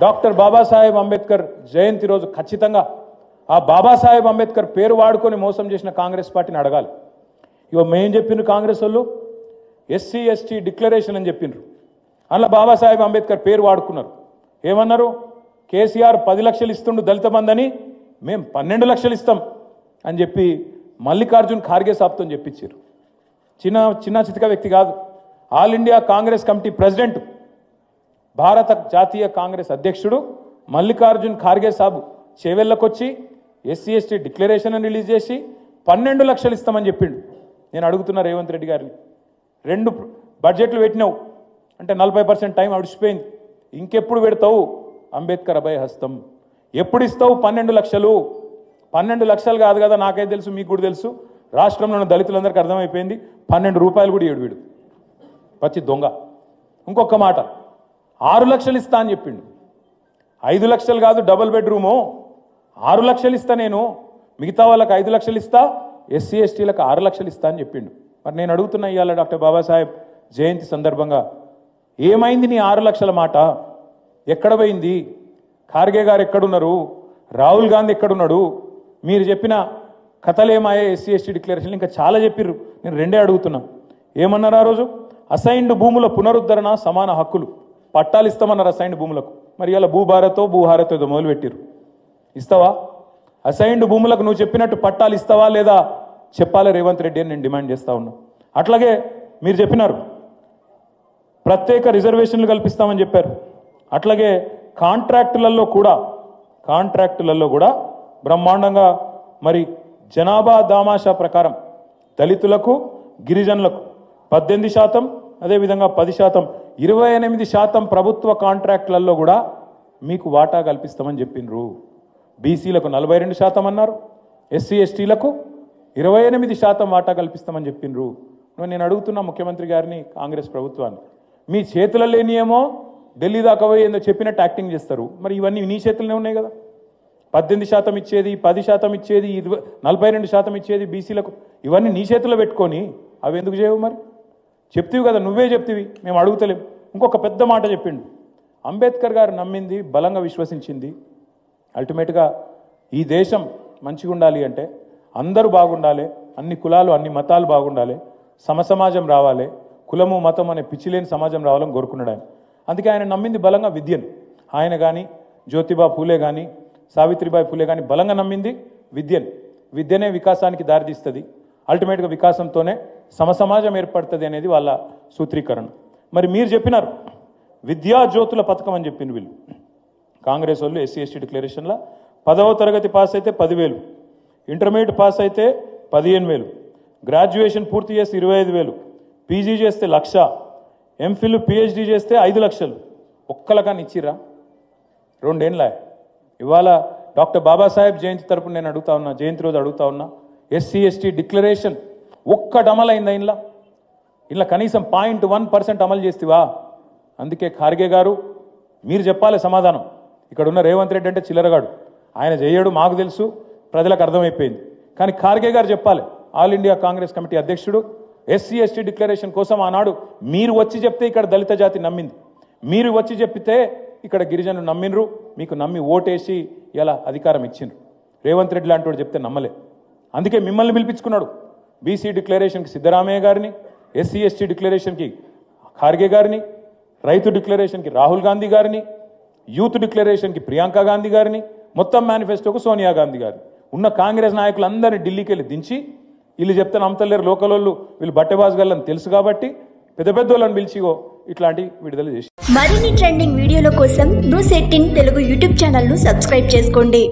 Doctor Babasaheb Ambedkar జయంతి రోజు ఖచ్చితంగా ఆ బాబాసాహెబ్ అంబేద్కర్ పేరు వాడుకొని మోసం చేసిన కాంగ్రెస్ పార్టీని అడగాలి. ఇగో మేం చెప్పిండ్రు కాంగ్రెస్ వాళ్ళు ఎస్సీ ఎస్టీ డిక్లరేషన్ అని చెప్పిండ్రు. అందులో బాబాసాహెబ్ అంబేద్కర్ పేరు వాడుకున్నారు. ఏమన్నారు? కేసీఆర్ 10 లక్షలు ఇస్తుండు దళిత బంధని, మేము 12 లక్షలు ఇస్తాం అని చెప్పి మల్లికార్జున్ ఖార్గే సాబ్తో చెప్పించారు. చిన్న చితక వ్యక్తి కాదు, all India Congress committee president, భారత జాతీయ కాంగ్రెస్ అధ్యక్షుడు మల్లికార్జున్ ఖార్గే సాబ్ చేవెళ్ళకొచ్చి ఎస్సీ ఎస్టీ డిక్లరేషన్ రిలీజ్ చేసి 12 లక్షలు ఇస్తామని చెప్పిండు. నేను అడుగుతున్నా రేవంత్ రెడ్డి గారిని, 2 బడ్జెట్లు పెట్టినావు అంటే 40% టైం అడిచిపోయింది, ఇంకెప్పుడు పెడతావు అంబేద్కర్ అభయ హస్తం? ఎప్పుడు ఇస్తావు 12 లక్షలు? 12 లక్షలు కాదు కదా, నాకైతే తెలుసు, మీకు కూడా తెలుసు, రాష్ట్రంలో ఉన్న దళితులందరికీ అర్థమైపోయింది. 12 రూపాయలు కూడా ఏడు వీడు పచ్చి దొంగ. ఇంకొక మాట, 6 లక్షలు ఇస్తా అని చెప్పిండు. 5 లక్షలు కాదు, డబుల్ బెడ్రూము 6 లక్షలు ఇస్తా నేను, మిగతా వాళ్ళకి 5 లక్షలు ఇస్తా, ఎస్సీ ఎస్టీలకు 6 లక్షలు ఇస్తా అని చెప్పిండు. మరి నేను అడుగుతున్నా ఇవాళ డాక్టర్ బాబాసాహెబ్ జయంతి సందర్భంగా, ఏమైంది నీ 6 లక్షల మాట? ఎక్కడ పోయింది? ఖార్గే గారు ఎక్కడున్నారు? రాహుల్ గాంధీ ఎక్కడున్నాడు? మీరు చెప్పిన కథలేమాయే ఎస్సీ ఎస్టీ డిక్లరేషన్ ఇంకా చాలా చెప్పిర్రు. నేను 2 అడుగుతున్నా. ఏమన్నారు ఆ రోజు? అసైన్డ్ భూముల పునరుద్ధరణ, సమాన హక్కులు, పట్టాలు ఇస్తామన్నారు అసైన్డ్ భూములకు. మరి ఇలా భూభారతో భూహారతో ఏదో మొదలుపెట్టిరు. ఇస్తావా? అసైన్డ్ భూములకు నువ్వు చెప్పినట్టు పట్టాలు ఇస్తావా లేదా చెప్పాలి రేవంత్ రెడ్డి అని నేను డిమాండ్ చేస్తా ఉన్నా. అట్లాగే మీరు చెప్పినారు ప్రత్యేక రిజర్వేషన్లు కల్పిస్తామని చెప్పారు. అట్లాగే కాంట్రాక్టులలో కూడా బ్రహ్మాండంగా మరి జనాభా దామాషా ప్రకారం దళితులకు గిరిజనులకు 18%, అదేవిధంగా 10%, 28% ప్రభుత్వ కాంట్రాక్టులలో కూడా మీకు వాటా కల్పిస్తామని చెప్పిండ్రు. బీసీలకు 42% అన్నారు, ఎస్సీ ఎస్టీలకు 28% వాటా కల్పిస్తామని చెప్పిండ్రు. నేను అడుగుతున్నా ముఖ్యమంత్రి గారిని, కాంగ్రెస్ ప్రభుత్వాన్ని, మీ చేతులలో లేనియేమో ఢిల్లీ దాకా పోయి ఏందో చెప్పినట్టు యాక్టింగ్ చేస్తారు. మరి ఇవన్నీ నీ చేతుల్లోనే ఉన్నాయి కదా. 18% ఇచ్చేది, 10% ఇచ్చేది, 42% ఇచ్చేది బీసీలకు, ఇవన్నీ నీ చేతుల్లో పెట్టుకొని అవి ఎందుకు చేయవు? మరి చెప్తివి కదా, నువ్వే చెప్తివి, మేము అడుగుతలేం. ఇంకొక పెద్ద మాట చెప్పిండు, అంబేద్కర్ గారు నమ్మింది, బలంగా విశ్వసించింది, అల్టిమేట్గా ఈ దేశం మంచిగా ఉండాలి అంటే అందరూ బాగుండాలి, అన్ని కులాలు అన్ని మతాలు బాగుండాలి, సమసమాజం రావాలి, కులము మతం అనే పిచ్చిలేని సమాజం రావాలని కోరుకున్నాడు ఆయన. అందుకే ఆయన నమ్మింది బలంగా విద్యను. ఆయన కానీ జ్యోతిబా ఫూలే కానీ సావిత్రిబాయి ఫూలే కానీ బలంగా నమ్మింది విద్యను. విద్యనే వికాసానికి దారితీస్తుంది, అల్టిమేట్గా వికాసంతోనే సమసమాజం ఏర్పడుతుంది అనేది వాళ్ళ సూత్రీకరణ. మరి మీరు చెప్పినారు విద్యా జ్యోతుల పథకం అని చెప్పింది వీళ్ళు కాంగ్రెస్ వాళ్ళు. ఎస్సీ ఎస్టీ డిక్లరేషన్లో 10వ తరగతి పాస్ అయితే 10,000, ఇంటర్మీడియట్ పాస్ అయితే 15,000, గ్రాడ్యుయేషన్ పూర్తి చేస్తే 25,000, పీజీ చేస్తే 1,00,000, ఎంఫిల్ పిహెచ్డీ చేస్తే 5 లక్షలు. ఒక్కలకాన్ని ఇచ్చిరా? 2 ఏళ్ళ. ఇవాళ డాక్టర్ బాబాసాహెబ్ జయంతి తరపున నేను అడుగుతా ఉన్నా, జయంతి రోజు అడుగుతా ఉన్నా, ఎస్సీ ఎస్టీ డిక్లరేషన్ ఒక్కటి అమలైందా? ఇలా కనీసం 0.1% అమలు చేస్తేవా? అందుకే ఖార్గే గారు మీరు చెప్పాలి సమాధానం. ఇక్కడ ఉన్న రేవంత్ రెడ్డి అంటే చిల్లరగాడు, ఆయన చేయడు, మాకు తెలుసు, ప్రజలకు అర్థమైపోయింది. కానీ ఖార్గే గారు చెప్పాలి, ఆల్ ఇండియా కాంగ్రెస్ కమిటీ అధ్యక్షుడు, ఎస్సీ ఎస్టీ డిక్లరేషన్ కోసం ఆనాడు మీరు వచ్చి చెప్తే ఇక్కడ దళిత జాతి నమ్మింది, మీరు వచ్చి చెప్పితే ఇక్కడ గిరిజనులు నమ్మినరు, మీకు నమ్మి ఓటేసి ఇలా అధికారం ఇచ్చిండ్రు. రేవంత్ రెడ్డి లాంటి వాడు చెప్తే నమ్మలే. అందుకే మిమ్మల్ని పిలిపించుకున్నాడు. బీసీ డిక్లరేషన్కి సిద్ధరామయ్య గారిని, ఎస్సీ ఎస్టీ డిక్లరేషన్కి ఖార్గే గారిని, రైతు డిక్లరేషన్కి రాహుల్ గాంధీ గారిని, యూత్ డిక్లరేషన్కి ప్రియాంక గాంధీ గారిని, మొత్తం మేనిఫెస్టోకు సోనియా గాంధీ గారిని, ఉన్న కాంగ్రెస్ నాయకులందరినీ ఢిల్లీకి వెళ్ళి దించి వీళ్ళు చెప్తే నమ్మతలేరు, లోకల్ వాళ్ళు వీళ్ళు బట్టెబాజుగాళ్ళని తెలుసు కాబట్టి పెద్ద పెద్ద వాళ్ళని పిలిచిగో ఇట్లాంటి విడుదల చేసి. మరిన్ని ట్రెండింగ్ వీడియోల కోసం న్యూస్ 18 తెలుగు యూట్యూబ్ ఛానల్ ను సబ్స్క్రైబ్ చేసుకోండి.